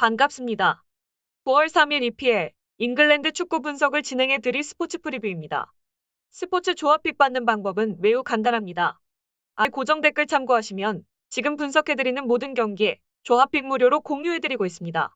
반갑습니다. 9월 3일 EPL 잉글랜드 축구 분석을 진행해 드릴 스포츠 프리뷰입니다. 스포츠 조합 픽 받는 방법은 매우 간단합니다. 아래 고정 댓글 참고하시면 지금 분석해 드리는 모든 경기 조합 픽 무료로 공유해 드리고 있습니다.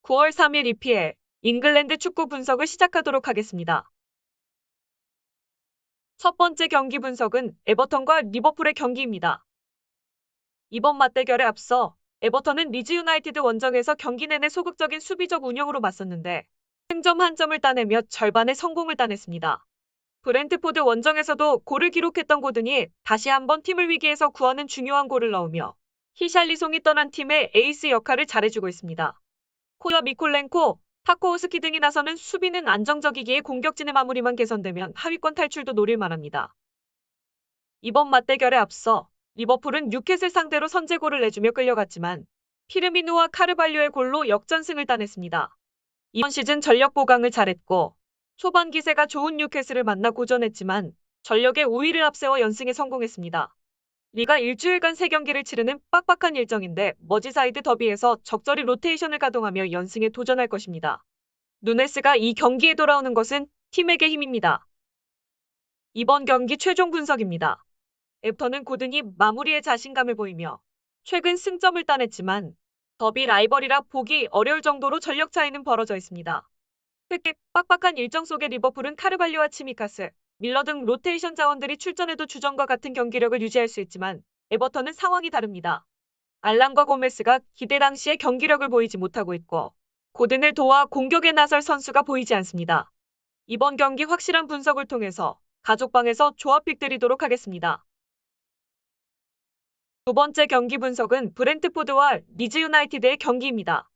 9월 3일 EPL 잉글랜드 축구 분석을 시작하도록 하겠습니다. 첫 번째 경기 분석은 에버턴과 리버풀의 경기입니다. 이번 맞대결에 앞서 에버턴은 리즈 유나이티드 원정에서 경기 내내 소극적인 수비적 운영으로 맞섰는데 승점 한 점을 따내며 절반의 성공을 따냈습니다. 브렌트포드 원정에서도 골을 기록했던 고든이 다시 한번 팀을 위기에서 구하는 중요한 골을 넣으며 히샬리송이 떠난 팀의 에이스 역할을 잘해주고 있습니다. 코와 미콜렌코, 타코우스키 등이 나서는 수비는 안정적이기에 공격진의 마무리만 개선되면 하위권 탈출도 노릴 만합니다. 이번 맞대결에 앞서 리버풀은 뉴캐슬 상대로 선제골을 내주며 끌려갔지만 피르미누와 카르발료의 골로 역전승을 따냈습니다. 이번 시즌 전력 보강을 잘했고 초반 기세가 좋은 뉴캐슬을 만나 고전했지만 전력의 우위를 앞세워 연승에 성공했습니다. 리가 일주일간 3경기를 치르는 빡빡한 일정인데 머지사이드 더비에서 적절히 로테이션을 가동하며 연승에 도전할 것입니다. 누네스가 이 경기에 돌아오는 것은 팀에게 힘입니다. 이번 경기 최종 분석입니다. 에버턴은 고든이 마무리에 자신감을 보이며 최근 승점을 따냈지만 더비 라이벌이라 보기 어려울 정도로 전력 차이는 벌어져 있습니다. 특히 빡빡한 일정 속에 리버풀은 카르발리오와 치미카스, 밀러 등 로테이션 자원들이 출전해도 주전과 같은 경기력을 유지할 수 있지만 에버턴은 상황이 다릅니다. 알람과 고메스가 기대 당시의 경기력을 보이지 못하고 있고 고든을 도와 공격에 나설 선수가 보이지 않습니다. 이번 경기 확실한 분석을 통해서 가족방에서 조합픽 드리도록 하겠습니다. 두 번째 경기 분석은 브렌트포드와 리즈 유나이티드의 경기입니다.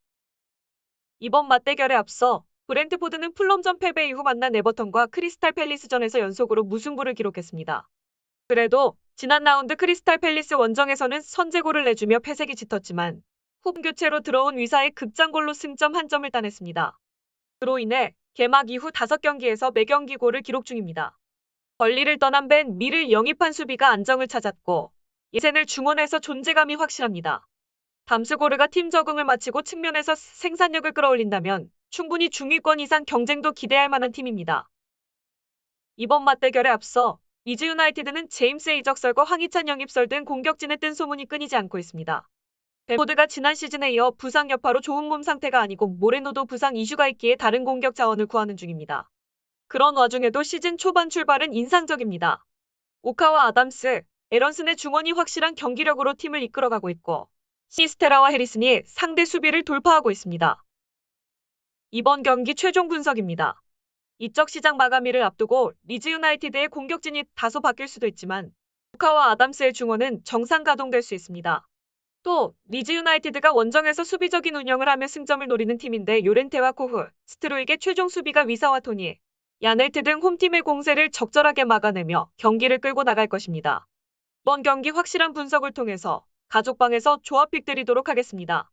이번 맞대결에 앞서 브렌트포드는 풀럼전 패배 이후 만난 에버턴과 크리스탈 팰리스전에서 연속으로 무승부를 기록했습니다. 그래도 지난 라운드 크리스탈 팰리스 원정에서는 선제골을 내주며 패색이 짙었지만 후반 교체로 들어온 위사의 극장골로 승점 한 점을 따냈습니다. 그로 인해 개막 이후 5경기에서 매경기 골을 기록 중입니다. 벌리를 떠난 벤 미를 영입한 수비가 안정을 찾았고 예센을 중원에서 존재감이 확실합니다. 담스고르가 팀 적응을 마치고 측면에서 생산력을 끌어올린다면 충분히 중위권 이상 경쟁도 기대할 만한 팀입니다. 이번 맞대결에 앞서 리즈 유나이티드는 제임스의 이적설과 황희찬 영입설 등 공격진의 뜬 소문이 끊이지 않고 있습니다. 벤포드가 지난 시즌에 이어 부상 여파로 좋은 몸 상태가 아니고 모레노도 부상 이슈가 있기에 다른 공격 자원을 구하는 중입니다. 그런 와중에도 시즌 초반 출발은 인상적입니다. 오카와 아담스, 에런슨의 중원이 확실한 경기력으로 팀을 이끌어가고 있고 시스테라와 해리슨이 상대 수비를 돌파하고 있습니다. 이번 경기 최종 분석입니다. 이적 시장 마감일을 앞두고 리즈 유나이티드의 공격진이 다소 바뀔 수도 있지만 오카와 아담스의 중원은 정상 가동될 수 있습니다. 또 리즈 유나이티드가 원정에서 수비적인 운영을 하며 승점을 노리는 팀인데 요렌테와 코흐, 스트로익의 최종 수비가 위사와 토니, 야넬트 등 홈팀의 공세를 적절하게 막아내며 경기를 끌고 나갈 것입니다. 이번 경기 확실한 분석을 통해서 가족방에서 조합픽 드리도록 하겠습니다.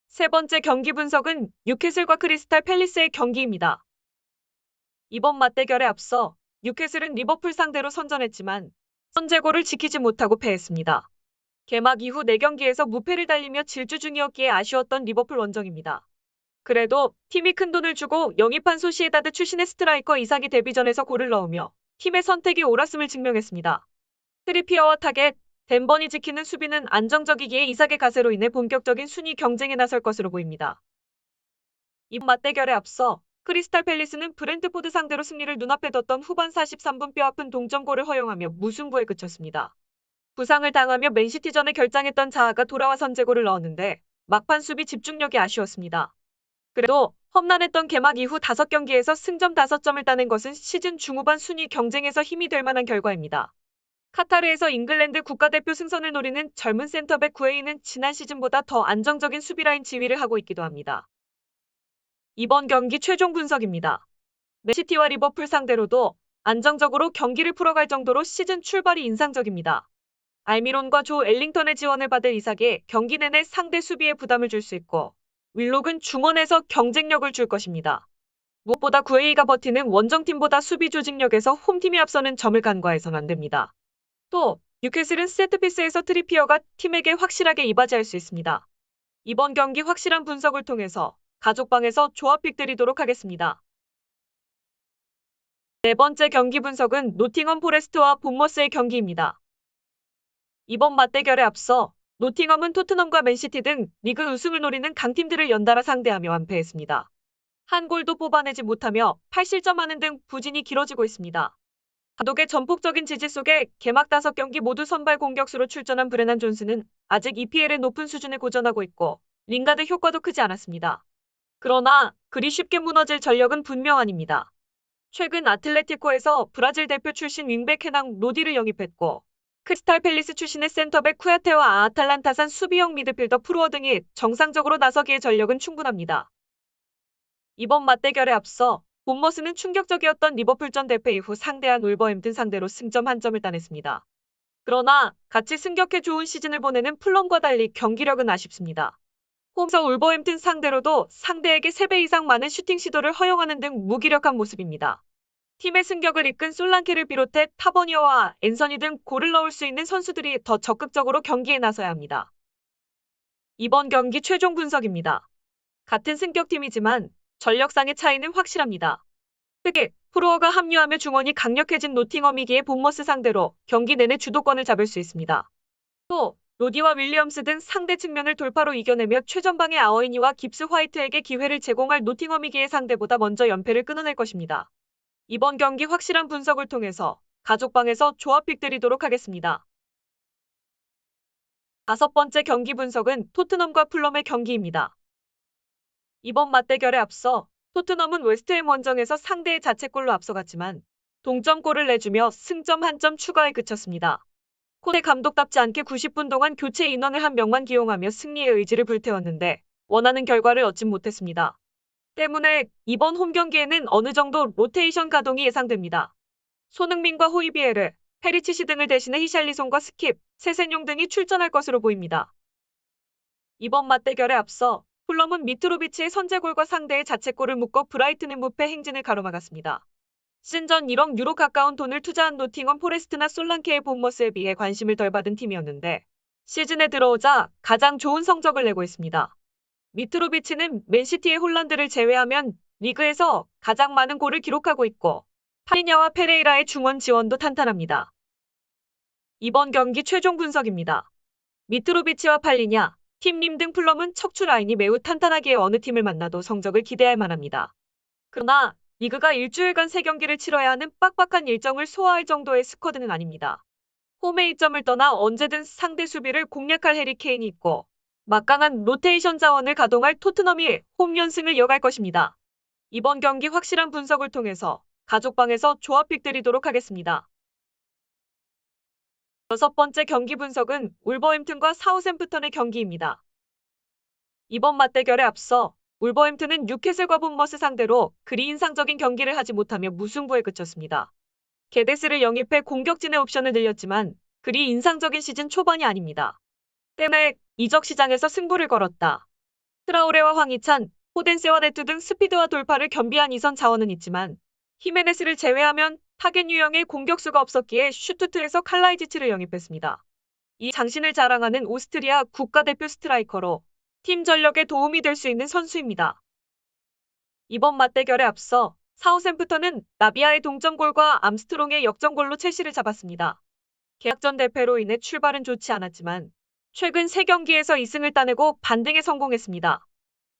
세 번째 경기 분석은 뉴캐슬과 크리스탈 팰리스의 경기입니다. 이번 맞대결에 앞서 뉴캐슬은 리버풀 상대로 선전했지만 선제골을 지키지 못하고 패했습니다. 개막 이후 4경기에서 무패를 달리며 질주 중이었기에 아쉬웠던 리버풀 원정입니다. 그래도 팀이 큰돈을 주고 영입한 소시에다드 출신의 스트라이커 이삭이 데뷔전에서 골을 넣으며 팀의 선택이 옳았음을 증명했습니다. 트리피어와 타겟, 덴번이 지키는 수비는 안정적이기에 이삭의 가세로 인해 본격적인 순위 경쟁에 나설 것으로 보입니다. 이번 맞대결에 앞서 크리스탈 팰리스는 브렌트포드 상대로 승리를 눈앞에 뒀던 후반 43분 뼈아픈 동점골을 허용하며 무승부에 그쳤습니다. 부상을 당하며 맨시티전에 결장했던 자아가 돌아와 선제골을 넣었는데 막판 수비 집중력이 아쉬웠습니다. 그래도 험난했던 개막 이후 5경기에서 승점 5점을 따낸 것은 시즌 중후반 순위 경쟁에서 힘이 될 만한 결과입니다. 카타르에서 잉글랜드 국가대표 승선을 노리는 젊은 센터백 구에이는 지난 시즌보다 더 안정적인 수비라인 지휘를 하고 있기도 합니다. 이번 경기 최종 분석입니다. 맨시티와 리버풀 상대로도 안정적으로 경기를 풀어갈 정도로 시즌 출발이 인상적입니다. 알미론과 조 엘링턴의 지원을 받을 이삭이 경기 내내 상대 수비에 부담을 줄 수 있고 윌록은 중원에서 경쟁력을 줄 것입니다. 무엇보다 구에이가 버티는 원정팀보다 수비 조직력에서 홈팀이 앞서는 점을 간과해선 안 됩니다. 또 뉴캐슬은 세트피스에서 트리피어가 팀에게 확실하게 이바지할 수 있습니다. 이번 경기 확실한 분석을 통해서 가족방에서 조합픽 드리도록 하겠습니다. 네 번째 경기 분석은 노팅엄 포레스트와 본머스의 경기입니다. 이번 맞대결에 앞서 노팅엄은 토트넘과 맨시티 등 리그 우승을 노리는 강팀들을 연달아 상대하며 완패했습니다. 한 골도 뽑아내지 못하며 8실점하는 등 부진이 길어지고 있습니다. 감독의 전폭적인 지지 속에 개막 5경기 모두 선발 공격수로 출전한 브레난 존스는 아직 EPL의 높은 수준에 고전하고 있고 링가드 효과도 크지 않았습니다. 그러나 그리 쉽게 무너질 전력은 분명 아닙니다. 최근 아틀레티코에서 브라질 대표 출신 윙백 해낭 로디를 영입했고 크리스탈 팰리스 출신의 센터백 쿠야테와 아탈란타산 수비형 미드필더 프루어 등이 정상적으로 나서기에 전력은 충분합니다. 이번 맞대결에 앞서 본머스는 충격적이었던 리버풀전 대패 이후 상대한 울버햄튼 상대로 승점 1점을 따냈습니다. 그러나 같이 승격해 좋은 시즌을 보내는 풀럼과 달리 경기력은 아쉽습니다. 홈에서 울버햄튼 상대로도 상대에게 3배 이상 많은 슈팅 시도를 허용하는 등 무기력한 모습입니다. 팀의 승격을 이끈 솔랑케를 비롯해 타버니어와 앤서니 등 골을 넣을 수 있는 선수들이 더 적극적으로 경기에 나서야 합니다. 이번 경기 최종 분석입니다. 같은 승격팀이지만 전력상의 차이는 확실합니다. 특히 프로어가 합류하며 중원이 강력해진 노팅엄이기에 본머스 상대로 경기 내내 주도권을 잡을 수 있습니다. 또 로디와 윌리엄스 등 상대 측면을 돌파로 이겨내며 최전방의 아어이니와 깁스 화이트에게 기회를 제공할 노팅엄이기에 상대보다 먼저 연패를 끊어낼 것입니다. 이번 경기 확실한 분석을 통해서 가족방에서 조합픽 드리도록 하겠습니다. 5번째 경기 분석은 토트넘과 풀럼의 경기입니다. 이번 맞대결에 앞서 토트넘은 웨스트햄 원정에서 상대의 자책골로 앞서갔지만 동점골을 내주며 승점 1점 추가에 그쳤습니다. 콘테 감독답지 않게 90분 동안 교체 인원을 1명만 기용하며 승리의 의지를 불태웠는데 원하는 결과를 얻지 못했습니다. 때문에 이번 홈 경기에는 어느 정도 로테이션 가동이 예상됩니다. 손흥민과 호이비에르, 페리치시 등을 대신해 히샬리송과 스킵, 세센용 등이 출전할 것으로 보입니다. 이번 맞대결에 앞서 풀럼은 미트로비치의 선제골과 상대의 자책골을 묶어 브라이튼의 무패 행진을 가로막았습니다. 시즌전 1억 유로 가까운 돈을 투자한 노팅엄 포레스트나 솔랑케의 본머스에 비해 관심을 덜 받은 팀이었는데 시즌에 들어오자 가장 좋은 성적을 내고 있습니다. 미트로비치는 맨시티의 홀란드를 제외하면 리그에서 가장 많은 골을 기록하고 있고 파리냐와 페레이라의 중원 지원도 탄탄합니다. 이번 경기 최종 분석입니다. 미트로비치와 팔리냐, 팀님 등 풀럼은 척추 라인이 매우 탄탄하기에 어느 팀을 만나도 성적을 기대할 만합니다. 그러나 리그가 일주일간 3경기를 치러야 하는 빡빡한 일정을 소화할 정도의 스쿼드는 아닙니다. 홈의 이점을 떠나 언제든 상대 수비를 공략할 해리 케인이 있고 막강한 로테이션 자원을 가동할 토트넘이 홈 연승을 이어갈 것입니다. 이번 경기 확실한 분석을 통해서 가족방에서 조합픽 드리도록 하겠습니다. 6번째 경기 분석은 울버햄튼과 사우샘프턴의 경기입니다. 이번 맞대결에 앞서 울버햄튼은 뉴캐슬과 본머스 상대로 그리 인상적인 경기를 하지 못하며 무승부에 그쳤습니다. 게데스를 영입해 공격진의 옵션을 늘렸지만 그리 인상적인 시즌 초반이 아닙니다. 때문에 이적 시장에서 승부를 걸었다. 트라오레와 황희찬, 호덴세와 네투 등 스피드와 돌파를 겸비한 이선 자원은 있지만 히메네스를 제외하면 타겟 유형의 공격수가 없었기에 슈투트에서 칼라이지치를 영입했습니다. 이 장신을 자랑하는 오스트리아 국가대표 스트라이커로 팀 전력에 도움이 될 수 있는 선수입니다. 이번 맞대결에 앞서 사우샘프턴은 나비아의 동점골과 암스트롱의 역전골로 첼시를 잡았습니다. 계약전 대패로 인해 출발은 좋지 않았지만 최근 3경기에서 2승을 따내고 반등에 성공했습니다.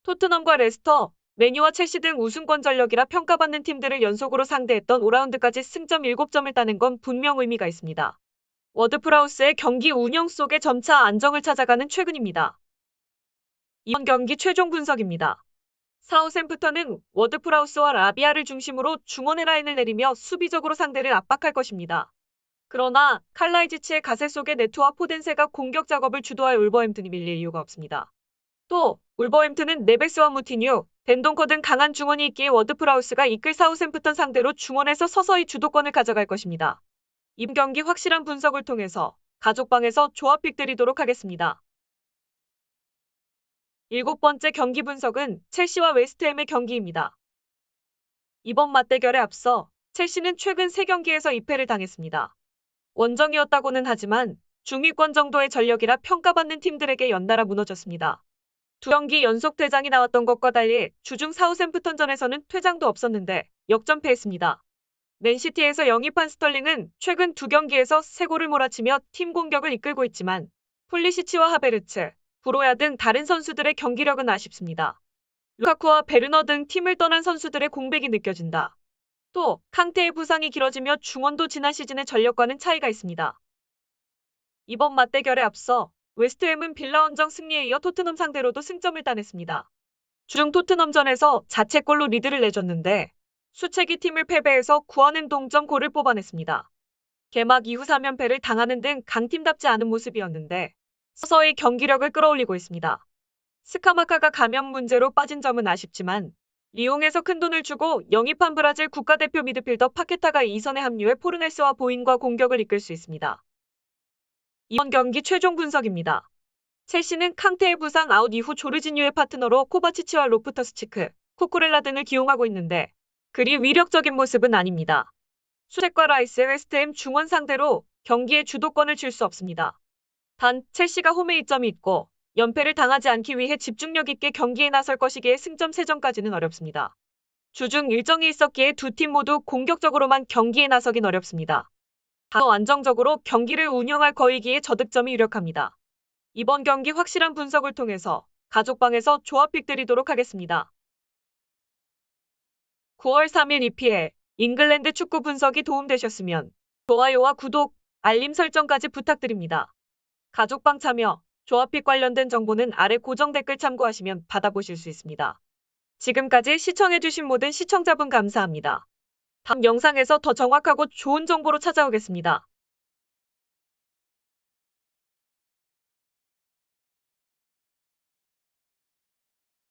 토트넘과 레스터, 맨유와 첼시 등 우승권 전력이라 평가받는 팀들을 연속으로 상대했던 5라운드까지 승점 7점을 따낸 건 분명 의미가 있습니다. 워드프라우스의 경기 운영 속에 점차 안정을 찾아가는 최근입니다. 이번 경기 최종 분석입니다. 사우샘프턴은 워드프라우스와 라비아를 중심으로 중원의 라인을 내리며 수비적으로 상대를 압박할 것입니다. 그러나 칼라이지치의 가세 속에 네투와 포덴세가 공격 작업을 주도할 울버햄튼이 밀릴 이유가 없습니다. 또 울버햄튼은 네베스와 무티뉴, 덴동커 등 강한 중원이 있기에 워드프라우스가 이끌 사우샘프턴 상대로 중원에서 서서히 주도권을 가져갈 것입니다. 이번 경기 확실한 분석을 통해서 가족방에서 조합픽 드리도록 하겠습니다. 7번째 경기 분석은 첼시와 웨스트햄의 경기입니다. 이번 맞대결에 앞서 첼시는 최근 3경기에서 2패를 당했습니다. 원정이었다고는 하지만 중위권 정도의 전력이라 평가받는 팀들에게 연달아 무너졌습니다. 두 경기 연속 퇴장이 나왔던 것과 달리 주중 사우샘프턴전에서는 퇴장도 없었는데 역전패했습니다. 맨시티에서 영입한 스털링은 최근 두 경기에서 3골을 몰아치며 팀 공격을 이끌고 있지만 폴리시치와 하베르츠, 브로야 등 다른 선수들의 경기력은 아쉽습니다. 루카쿠와 베르너 등 팀을 떠난 선수들의 공백이 느껴진다. 또 캉테의 부상이 길어지며 중원도 지난 시즌의 전력과는 차이가 있습니다. 이번 맞대결에 앞서 웨스트햄은 빌라 원정 승리에 이어 토트넘 상대로도 승점을 따냈습니다. 주중 토트넘전에서 자책골로 리드를 내줬는데 수책이 팀을 패배해서 구원은 동점골을 뽑아냈습니다. 개막 이후 3연패를 당하는 등 강팀답지 않은 모습이었는데 서서히 경기력을 끌어올리고 있습니다. 스카마카가 감염 문제로 빠진 점은 아쉽지만 리옹에서 큰돈을 주고 영입한 브라질 국가대표 미드필더 파케타가 2선에 합류해 포르네스와 보인과 공격을 이끌 수 있습니다. 이번 경기 최종 분석입니다. 첼시는 캉테의 부상 아웃 이후 조르지뉴의 파트너로 코바치치와 로프터스치크, 코쿠렐라 등을 기용하고 있는데 그리 위력적인 모습은 아닙니다. 수책과 라이스의 웨스트햄 중원 상대로 경기의 주도권을 줄 수 없습니다. 단 첼시가 홈에 이점이 있고 연패를 당하지 않기 위해 집중력 있게 경기에 나설 것이기에 승점 3점까지는 어렵습니다. 주중 일정이 있었기에 두 팀 모두 공격적으로만 경기에 나서긴 어렵습니다. 더 안정적으로 경기를 운영할 거이기에 저득점이 유력합니다. 이번 경기 확실한 분석을 통해서 가족방에서 조합픽 드리도록 하겠습니다. 9월 3일 EPL 잉글랜드 축구 분석이 도움되셨으면 좋아요와 구독, 알림 설정까지 부탁드립니다. 가족방 참여, 조합픽 관련된 정보는 아래 고정 댓글 참고하시면 받아보실 수 있습니다. 지금까지 시청해주신 모든 시청자분 감사합니다. 다음 영상에서 더 정확하고 좋은 정보로 찾아오겠습니다.